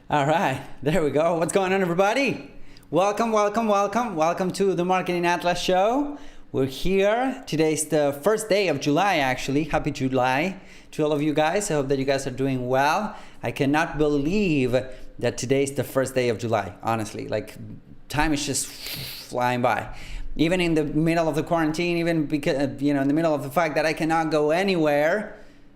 All right, there we go. What's going on, everybody? Welcome to the Marketing Atlas Show. We're here. Today's the first day of July, actually. Happy July to all of you guys. I hope that you guys are doing well. I cannot believe that today's the first day of July, honestly. Like, time is just flying by. Even in the middle of the quarantine, even because, in the middle of the fact that I cannot go anywhere,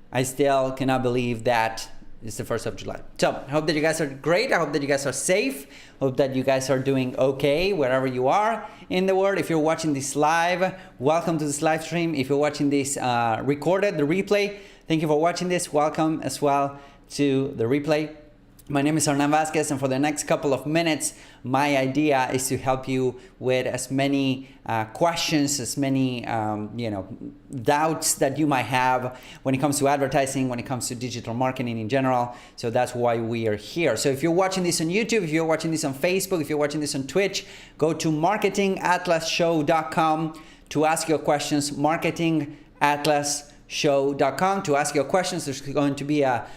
I still cannot believe that it's the 1st of July. So I hope that you guys are great. I hope that you guys are safe. Hope that you guys are doing okay wherever you are in the world. If you're watching this live, welcome to this live stream. If you're watching this recorded, the replay, thank you for watching this. Welcome as well to the replay. My name is Arman Vasquez, and for the next couple of minutes, my idea is to help you with as many questions, as many doubts that you might have when it comes to advertising, when it comes to digital marketing in general. So that's why we are here. So if you're watching this on YouTube, if you're watching this on Facebook, if you're watching this on Twitch, go to marketingatlasshow.com to ask your questions. Marketingatlasshow.com to ask your questions. There's going to be a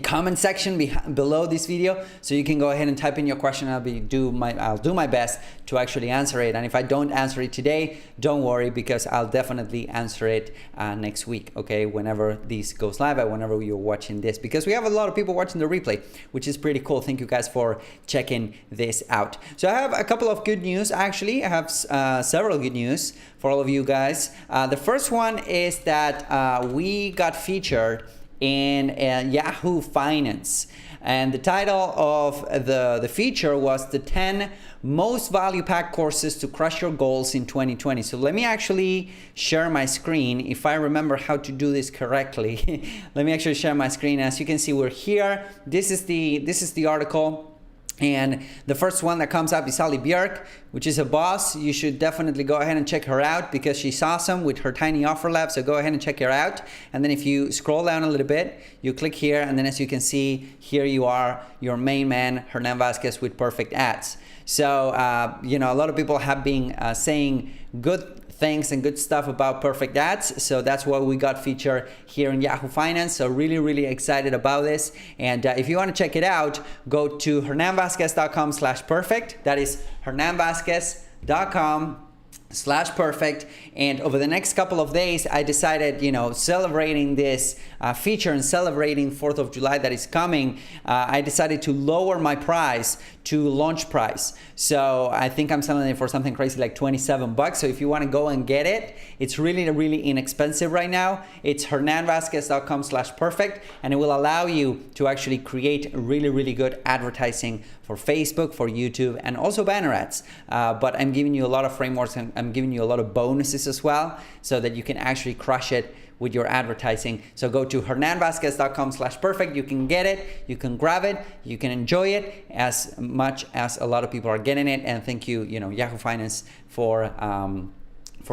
comment section below this video, so you can go ahead and type in your question. I'll do my best to actually answer it. And if I don't answer it today, don't worry, because I'll definitely answer it next week. Okay, whenever this goes live, whenever you're watching this, because we have a lot of people watching the replay, which is pretty cool. Thank you guys for checking this out. So I have a couple of good news. Actually, I have several good news for all of you guys. The first one is that we got featured in Yahoo Finance, and the title of the feature was the 10 most value packed courses to crush your goals in 2020. So let me actually share my screen if I remember how to do this correctly. Let me actually share my screen. As you can see, we're here. This is the article. And the first one that comes up is Ali Björk, which is a boss. You should definitely go ahead and check her out because she's awesome with her tiny offer lab. So go ahead and check her out. And then if you scroll down a little bit, you click here. And then as you can see, here you are, your main man, Arman Vasquez, with perfect ads. So, a lot of people have been saying good things and good stuff about perfect ads. So that's why we got featured here in Yahoo Finance. So really excited about this. And if you want to check it out, go to hernanvasquez.com/perfect. That is hernanvasquez.com/perfect. And over the next couple of days, I decided, celebrating this feature and celebrating 4th of July that is coming, I decided to lower my price to launch price. So I think I'm selling it for something crazy like $27. So if you want to go and get it, it's really inexpensive right now. It's hernanvasquez.com/perfect, and it will allow you to actually create really good advertising for Facebook, for YouTube, and also banner ads. But I'm giving you a lot of frameworks, and I'm giving you a lot of bonuses as well, so that you can actually crush it with your advertising. So go to hernanvasquez.com/perfect. You can get it, you can grab it, you can enjoy it as much as a lot of people are getting it. And thank you, Yahoo Finance for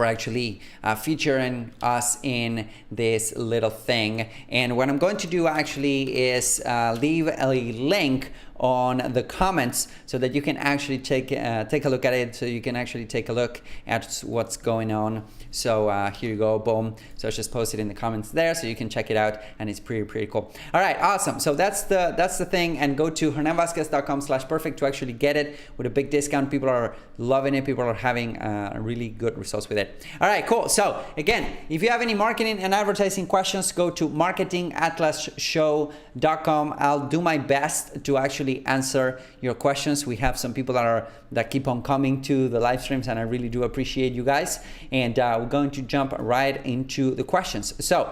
actually featuring us in this little thing. And what I'm going to do actually is leave a link on the comments so that you can actually take a look at it, so you can actually take a look at what's going on. So here you go, boom. So I just posted in the comments there, so you can check it out, and it's pretty cool. All right, awesome. So that's the thing, and go to hernanvasquez.com/perfect to actually get it with a big discount. People are loving it. People are having really good results with it. All right, cool. So again, if you have any marketing and advertising questions, go to marketingatlasshow.com. I'll do my best to actually answer your questions. We have some people that keep on coming to the live streams, and I really do appreciate you guys. And we're going to jump right into the questions. So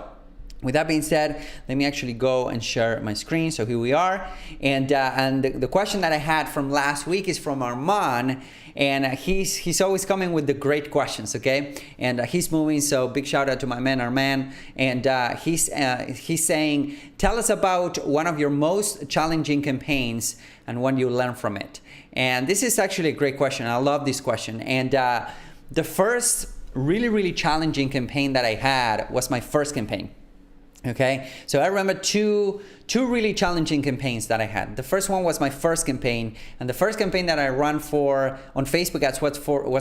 with that being said, let me actually go and share my screen. So here we are. And the question that I had from last week is from Arman, and he's always coming with the great questions, okay? And he's moving, so big shout out to my man Arman. And he's saying, tell us about one of your most challenging campaigns and what you learned from it. And this is actually a great question. I love this question. And the first really challenging campaign that I had was my first campaign. Okay, so I remember two two really challenging campaigns that I had. The first one was my first campaign, and the first campaign that I ran for on Facebook ads was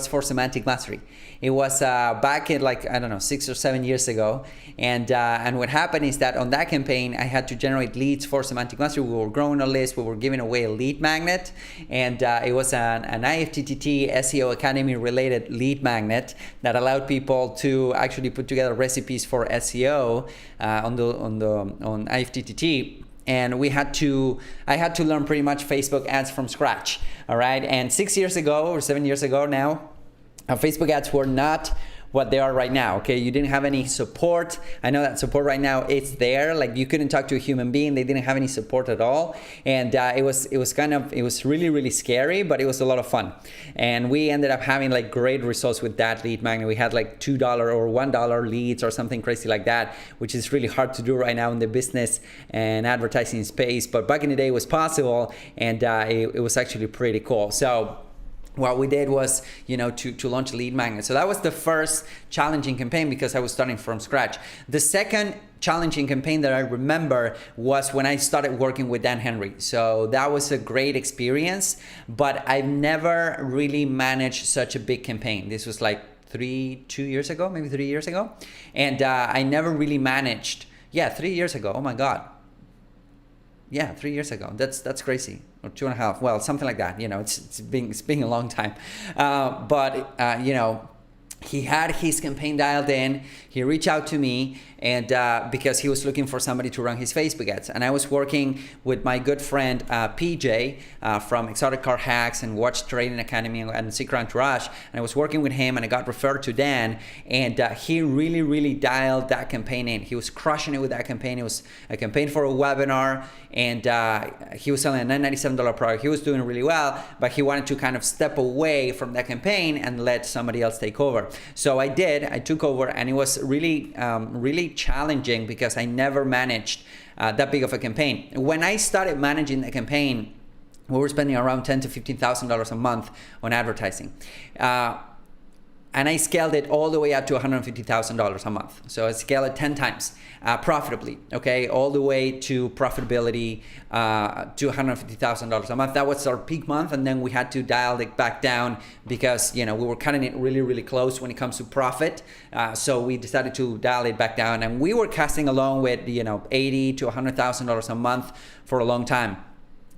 for semantic mastery. It was back in, like, I don't know, 6 or 7 years ago, and what happened is that on that campaign I had to generate leads for semantic mastery. We were growing a list, we were giving away a lead magnet, and it was an IFTTT SEO Academy related lead magnet that allowed people to actually put together recipes for SEO on IFTTT. And I had to learn pretty much Facebook ads from scratch. All right. And 6 years ago or 7 years ago now, Facebook ads were not what they are right now. Okay, you didn't have any support. I know that support right now, it's there. Like, you couldn't talk to a human being. They didn't have any support at all, and it was really, really scary, but it was a lot of fun. And we ended up having like great results with that lead magnet. We had like $2 or $1 leads or something crazy like that, which is really hard to do right now in the business and advertising space. But back in the day, it was possible, and it was actually pretty cool. So what we did was, to launch a lead magnet. So that was the first challenging campaign because I was starting from scratch. The second challenging campaign that I remember was when I started working with Dan Henry. So that was a great experience, but I've never really managed such a big campaign. This was like 3 years ago. And I never really managed, 3 years ago. Oh my God. Yeah, 3 years ago. That's crazy. Or 2.5. Well, something like that. It's been a long time. But he had his campaign dialed in. He reached out to me, and because he was looking for somebody to run his Facebook ads. And I was working with my good friend PJ from Exotic Car Hacks and Watch Trading Academy and Secret Entourage. And I was working with him, and I got referred to Dan. And he really, really dialed that campaign in. He was crushing it with that campaign. It was a campaign for a webinar, and he was selling a $997 product. He was doing really well, but he wanted to kind of step away from that campaign and let somebody else take over. So I did. I took over, and it was really, really challenging because I never managed that big of a campaign. When I started managing the campaign, we were spending around $10,000 to $15,000 a month on advertising. And I scaled it all the way up to $150,000 a month. So I scaled it 10 times profitably, okay? All the way to profitability to $150,000 a month. That was our peak month, and then we had to dial it back down because, we were cutting it really, really close when it comes to profit. So we decided to dial it back down, and we were casting along with, $80,000 to $100,000 a month for a long time.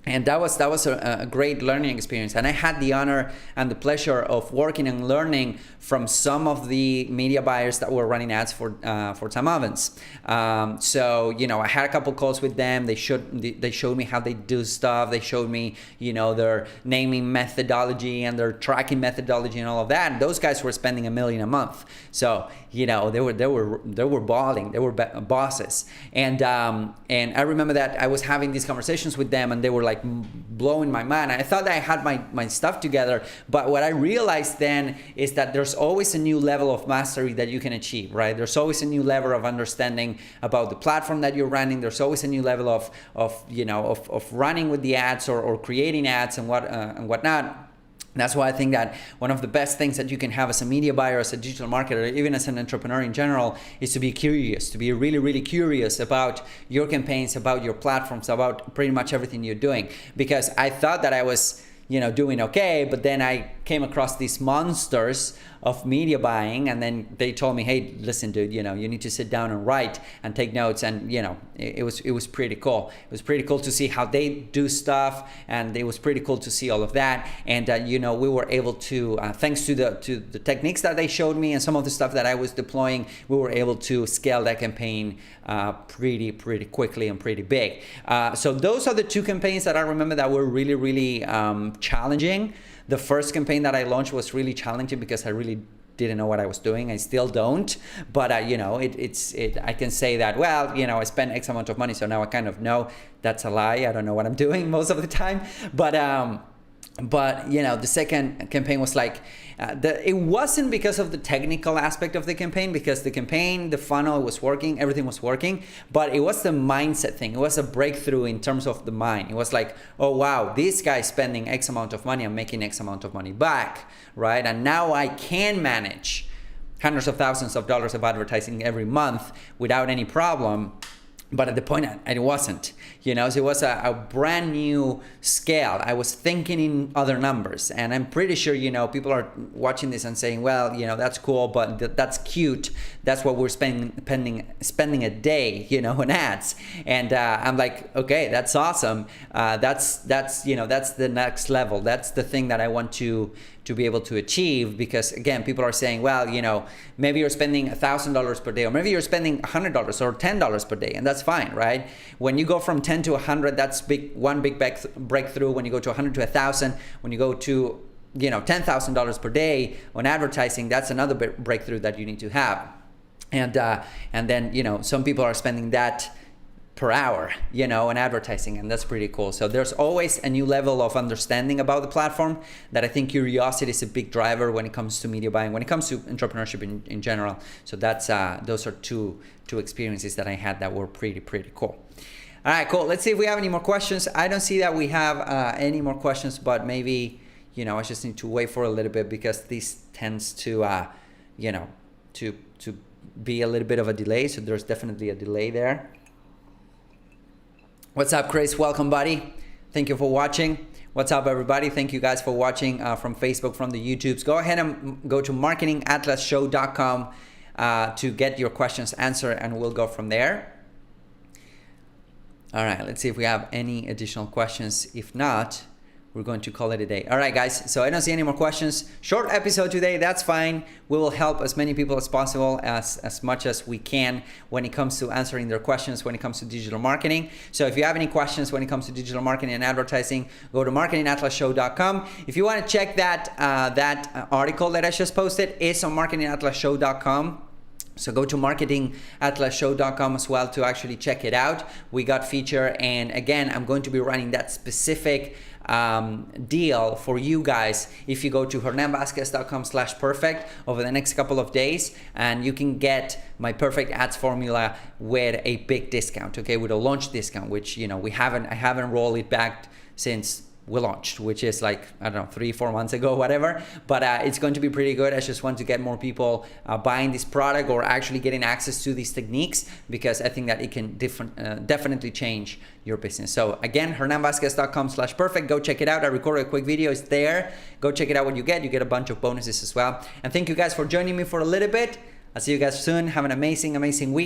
And that was a great learning experience. And I had the honor and the pleasure of working and learning from some of the media buyers that were running ads for Sam Ovens. So I had a couple calls with them. They showed me how they do stuff. They showed me their naming methodology and their tracking methodology and all of that. And those guys were spending $1 million a month. So they were balling. They were bosses. And I remember that I was having these conversations with them, and they were like blowing my mind. I thought that I had my stuff together, but what I realized then is that there's always a new level of mastery that you can achieve, right? There's always a new level of understanding about the platform that you're running. There's always a new level of running with the ads or creating ads and whatnot. That's why I think that one of the best things that you can have as a media buyer, as a digital marketer, even as an entrepreneur in general, is to be curious, to be really, really curious about your campaigns, about your platforms, about pretty much everything you're doing. Because I thought that I was, doing okay, but then I came across these monsters of media buying, and then they told me, hey, listen, dude, you need to sit down and write and take notes. And it was pretty cool. It was pretty cool to see how they do stuff, and it was pretty cool to see all of that. And we were able to, thanks to the techniques that they showed me and some of the stuff that I was deploying, we were able to scale that campaign pretty quickly and pretty big. So those are the two campaigns that I remember that were really, really challenging. The first campaign that I launched was really challenging because I really didn't know what I was doing. I still don't, but I can say that, well, I spent X amount of money, so now I kind of know. That's a lie. I don't know what I'm doing most of the time, but the second campaign was like, it wasn't because of the technical aspect of the campaign, because the funnel was working, everything was working, but it was the mindset thing. It was a breakthrough in terms of the mind. It was like, oh wow, this guy's spending X amount of money, I'm making X amount of money back, right? And now I can manage hundreds of thousands of dollars of advertising every month without any problem. but at the point it wasn't, so it was a brand new scale. I was thinking in other numbers, and I'm pretty sure, people are watching this and saying, well, that's cool, but that's cute. That's what we're spending a day, on ads. And I'm like, okay, that's awesome. That's the next level. That's the thing that I want to be able to achieve, because again, people are saying, well, maybe you're spending $1,000 per day, or maybe you're spending $100 or $10 per day, and that's fine, right? When you go from 10 to 100, that's one big breakthrough. When you go to 100 to 1,000, when you go to $10,000 per day on advertising, that's another breakthrough that you need to have. And then some people are spending that per hour, in advertising, and that's pretty cool. So there's always a new level of understanding about the platform that I think curiosity is a big driver when it comes to media buying, when it comes to entrepreneurship in general. So that's those are two experiences that I had that were pretty cool. All right, cool. Let's see if we have any more questions. I don't see that we have any more questions, but maybe I just need to wait for a little bit, because this tends to to be a little bit of a delay. So there's definitely a delay there. What's up, Chris? Welcome, buddy. Thank you for watching. What's up, everybody? Thank you guys for watching from Facebook, from the YouTubes. Go ahead and go to marketingatlasshow.com to get your questions answered, and we'll go from there. All right, let's see if we have any additional questions. If not, we're going to call it a day. All right, guys, so I don't see any more questions. Short episode today, that's fine. We will help as many people as possible, as much as we can, when it comes to answering their questions when it comes to digital marketing. So if you have any questions when it comes to digital marketing and advertising, go to marketingatlasshow.com. If you want to check that article that I just posted, it's on marketingatlasshow.com. So go to marketingatlasshow.com as well to actually check it out. We got feature, and again, I'm going to be running that specific deal for you guys if you go to hernanvazquez.com/perfect over the next couple of days, and you can get my perfect ads formula with a big discount, okay, with a launch discount, which I haven't rolled it back since we launched, which is like, I don't know, 3-4 months ago, whatever, but it's going to be pretty good. I just want to get more people buying this product, or actually getting access to these techniques, because I think that it can definitely change your business. So again, hernanvazquez.com/perfect. Go check it out. I recorded a quick video. It's there. Go check it out. What you get a bunch of bonuses as well. And thank you guys for joining me for a little bit. I'll see you guys soon. Have an amazing week.